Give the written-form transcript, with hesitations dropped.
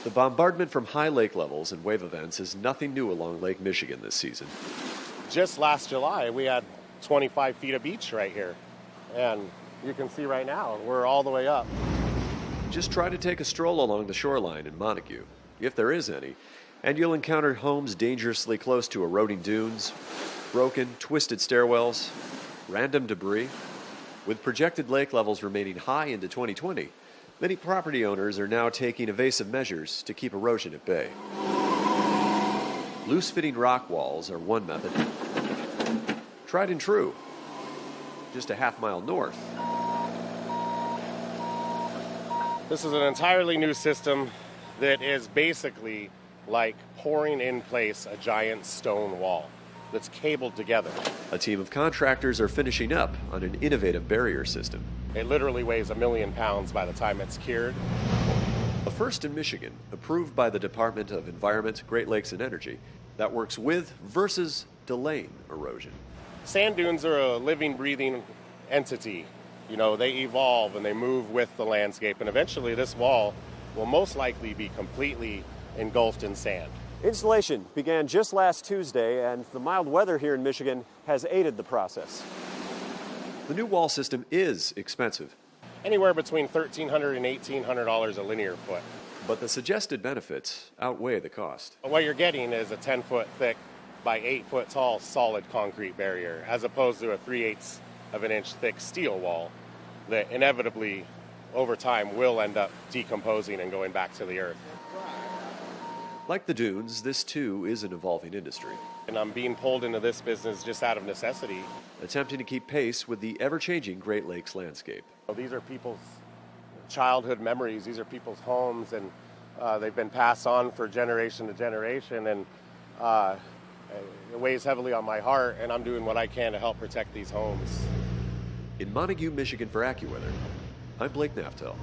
The bombardment from high lake levels and wave events is nothing new along Lake Michigan this season. Just last July, we had 25 feet of beach right here. And you can see right now, we're all the way up. Just try to take a stroll along the shoreline in Montague, if there is any, and you'll encounter homes dangerously close to eroding dunes, broken, twisted stairwells, random debris. With projected lake levels remaining high into 2020, many property owners are now taking evasive measures to keep erosion at bay. Loose-fitting rock walls are one method. Tried and true, just a half-mile north. This is an entirely new system that is basically like pouring in place a giant stone wall that's cabled together. A team of contractors are finishing up on an innovative barrier system. It literally weighs 1 million pounds by the time it's cured. A first in Michigan, approved by the Department of Environment, Great Lakes and Energy, that works with versus delaying erosion. Sand dunes are a living, breathing entity. You know, they evolve and they move with the landscape, and eventually this wall will most likely be completely engulfed in sand. Installation began just last Tuesday, and the mild weather here in Michigan has aided the process. The new wall system is expensive. Anywhere between $1,300 and $1,800 a linear foot. But the suggested benefits outweigh the cost. What you're getting is a 10-foot thick by 8-foot tall solid concrete barrier, as opposed to a 3/8 of an inch thick steel wall that inevitably, over time, will end up decomposing and going back to the earth. Like the dunes, this too is an evolving industry. And I'm being pulled into this business just out of necessity. Attempting to keep pace with the ever-changing Great Lakes landscape. These are people's childhood memories. These are people's homes, and they've been passed on for generation to generation, and it weighs heavily on my heart, and I'm doing what I can to help protect these homes. In Montague, Michigan for AccuWeather, I'm Blake Naftel.